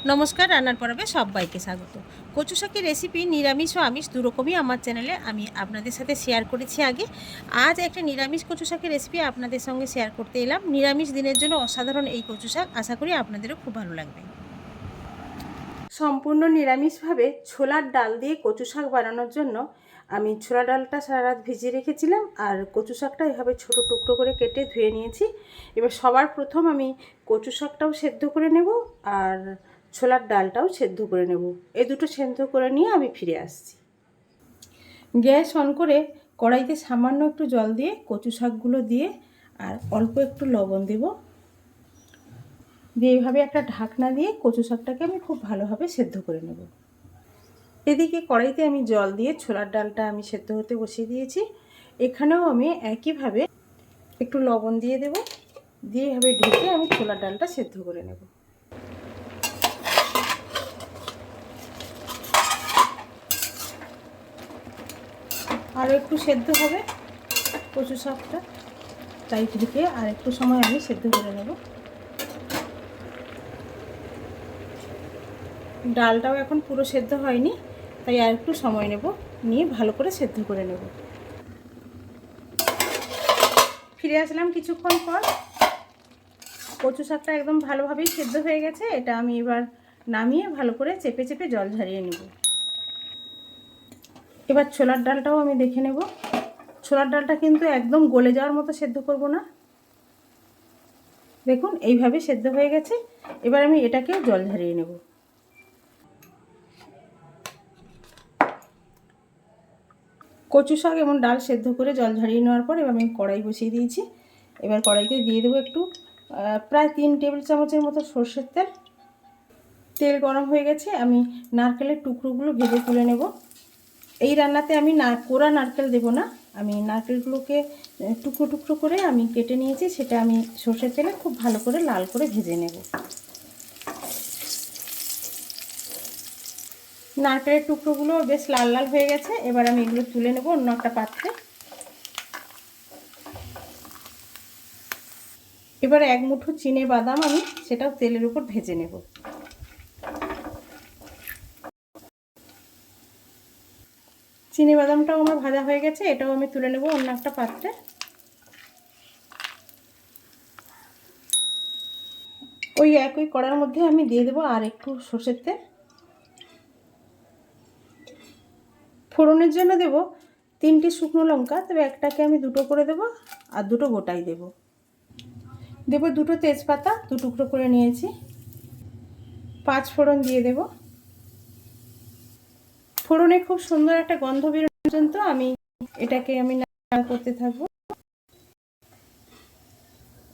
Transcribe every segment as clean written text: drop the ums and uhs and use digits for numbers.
নমস্কার, রান্নার পর্বে সবাইকে স্বাগত। কচু শাকের রেসিপি নিরামিষ ও আমিষ দুরকমই আমার চ্যানেলে আমি আপনাদের সাথে শেয়ার করেছি আগে। আজ একটা নিরামিষ কচু শাকের রেসিপি আপনাদের সঙ্গে শেয়ার করতে এলাম। নিরামিষ দিনের জন্য অসাধারণ এই কচু শাক, আশা করি আপনাদেরও খুব ভালো লাগবে। সম্পূর্ণ নিরামিষভাবে ছোলার ডাল দিয়ে কচু শাক বানানোর জন্য আমি ছোলা ডালটা সারা রাত ভিজিয়ে রেখেছিলাম, আর কচু শাকটা এভাবে ছোটো টুকরো করে কেটে ধুয়ে নিয়েছি। এবার সবার প্রথম আমি কচু শাকটাও সেদ্ধ করে নেব, আর ছোলার ডালটাও সেদ্ধ করে নেব। এই দুটো সেদ্ধ করে নিয়ে আমি ফিরে আসছি। গ্যাস অন করে কড়াইতে সামান্য একটু জল দিয়ে কচু শাকগুলো দিয়ে আর অল্প একটু লবণ দেব, দিয়ে এইভাবে একটা ঢাকনা দিয়ে কচু শাকটাকে আমি খুব ভালোভাবে সেদ্ধ করে নেব। এদিকে কড়াইতে আমি জল দিয়ে ছোলার ডালটা আমি সেদ্ধ হতে বসিয়ে দিয়েছি। এখানেও আমি একইভাবে একটু লবণ দিয়ে দেব, দিয়ে এইভাবে ঢেকে আমি ছোলার ডালটা সেদ্ধ করে নেব। আরও একটু সেদ্ধ হবে কচু শাকটা, তাই ঢেকে আর একটু সময় আমি সেদ্ধ করে নেব। ডালটাও এখন পুরো সেদ্ধ হয়নি, তাই আর একটু সময় নেব, নিয়ে ভালো করে সেদ্ধ করে নেব। ফিরে আসলাম কিছুক্ষণ পর। কচু শাকটা একদম ভালোভাবেই সেদ্ধ হয়ে গেছে। এটা আমি এবার নামিয়ে ভালো করে চেপে চেপে জল ঝরিয়ে নেব। এবার ছোলার ডালটাও আমি দেখে নেব। ছোলার ডালটা কিন্তু একদম গলে যাওয়ার মতো সেদ্ধ করব না, দেখুন এইভাবে সেদ্ধ হয়ে গেছে। এবার আমি এটাকে জল ঝরিয়ে নেব। কচু শাক এবং ডাল সেদ্ধ করে জল ঝরিয়ে নেওয়ার পর এবার আমি কড়াই বসিয়ে দিয়েছি। এবার কড়াইতে দিয়ে দেবো একটু প্রায় 3 টেবিল চামচের মতো সর্ষের তেল। তেল গরম হয়ে গেছে, আমি নারকেলের টুকরোগুলো ভেজে তুলে নেব। এই রান্নাতে আমি কোড়া নারকেল দেব না, আমি নারকেলগুলোকে টুকরো টুকরো করে আমি কেটে নিয়েছি, সেটা আমি সর্ষের তেলে খুব ভালো করে লাল করে ভেজে নেব। নারকেলের টুকরোগুলো বেশ লাল লাল হয়ে গেছে। এবার আমি এগুলো তুলে নেব অন্য একটা পাত্রে। এবার এক মুঠো চিনে বাদাম আমি সেটাও তেলের উপর ভেজে নেব। চিনি বাদামটাও আমার ভাজা হয়ে গেছে, এটাও আমি তুলে নেব অন্য একটা পাত্রে। ওই একই কড়ার মধ্যে আমি দিয়ে দেবো আর একটু সর্ষের তেল। ফোড়নের জন্য দেব 3টে শুকনো লঙ্কা, তবে একটাকে আমি দুটো করে দেব, আর দুটো গোটাই দেব। দেব 2টো তেজপাতা 2 টুকরো করে নিয়েছি। 5 ফোড়ন দিয়ে দেব। ফোড়নে খুব সুন্দর একটা গন্ধ বেরোনো পর্যন্ত আমি এটাকে নাড়া করতে থাকবো।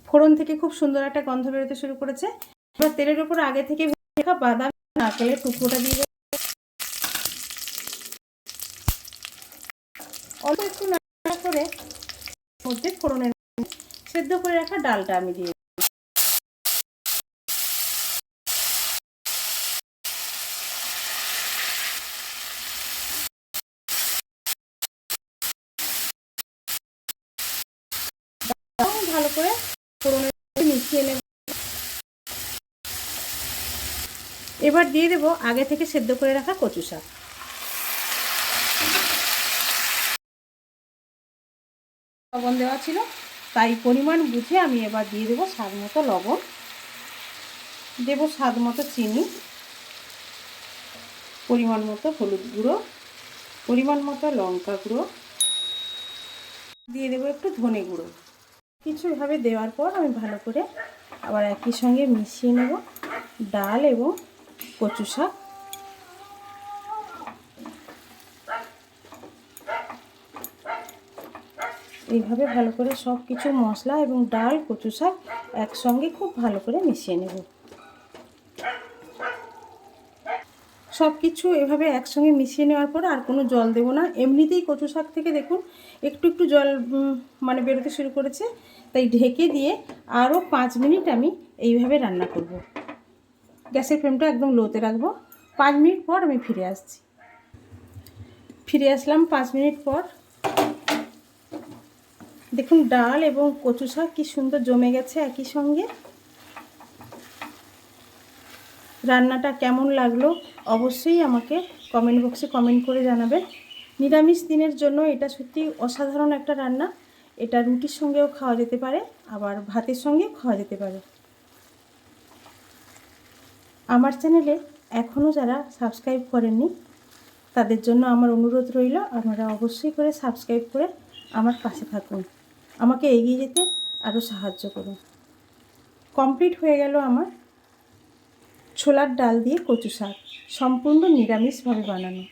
ফোড়ন থেকে খুব সুন্দর একটা গন্ধ বেরোতে শুরু করেছে। এবার তেলের উপর আগে থেকে ভেজে রাখা বাদাম নারকেলের টুকরোটা দিয়ে দেব। অল্প একটু নাড়া করে মধ্যে ফোড়নের সেদ্ধ করে রাখা ডালটা আমি দিয়ে দেব। ভালো করে ফোড়নের মিশিয়ে নেব। এবার দিয়ে দেব আগে থেকে সেদ্ধ করে রাখা কচু শাক। লবণ দেওয়া ছিল, তাই পরিমাণ বুঝে আমি এবার দিয়ে দেবো স্বাদ মতো লবণ, দেব স্বাদ মতো চিনি, পরিমাণ মতো হলুদ গুঁড়ো, পরিমাণ মতো লঙ্কা গুঁড়ো, দিয়ে দেবো একটু ধনে গুঁড়ো। কিছু এভাবে দেওয়ার পর আমি ভালো করে আবার একই সঙ্গে মিশিয়ে নেব ডাল এবং কচু শাক। এইভাবে ভালো করে সব কিছু মশলা এবং ডাল কচু শাক একসঙ্গে খুব ভালো করে মিশিয়ে নেব। সব কিছু এভাবে একসঙ্গে মিশিয়ে নেওয়ার পর আর কোনো জল দেব না। এমনিতেই কচু শাক থেকে দেখুন একটু একটু জল বেরোতে শুরু করেছে, তাই ঢেকে দিয়ে আরও 5 মিনিট আমি এইভাবে রান্না করব। গ্যাসের ফ্লেমটা একদম লোতে রাখবো। 5 মিনিট পর আমি ফিরে আসছি। ফিরে আসলাম 5 মিনিট পর। দেখুন ডাল এবং কচু শাক কি সুন্দর জমে গেছে একই সঙ্গে। রান্নাটা কেমন লাগলো অবশ্যই আমাকে কমেন্ট বক্সে কমেন্ট করে জানাবেন। নিরামিষ দিনের জন্য এটা সত্যি অসাধারণ একটা রান্না। এটা রুটির সঙ্গেও খাওয়া যেতে পারে, আবার ভাতের সঙ্গেও খাওয়া যেতে পারে। আমার চ্যানেলে এখনও যারা সাবস্ক্রাইব করেননি তাদের জন্য আমার অনুরোধ রইল, আপনারা অবশ্যই করে সাবস্ক্রাইব করে আমার পাশে থাকুন, আমাকে এগিয়ে যেতে আরও সাহায্য করুন। কমপ্লিট হয়ে গেল আমার ছোলার ডাল দিয়ে কচু শাক, সম্পূর্ণ নিরামিষভাবে বানানো।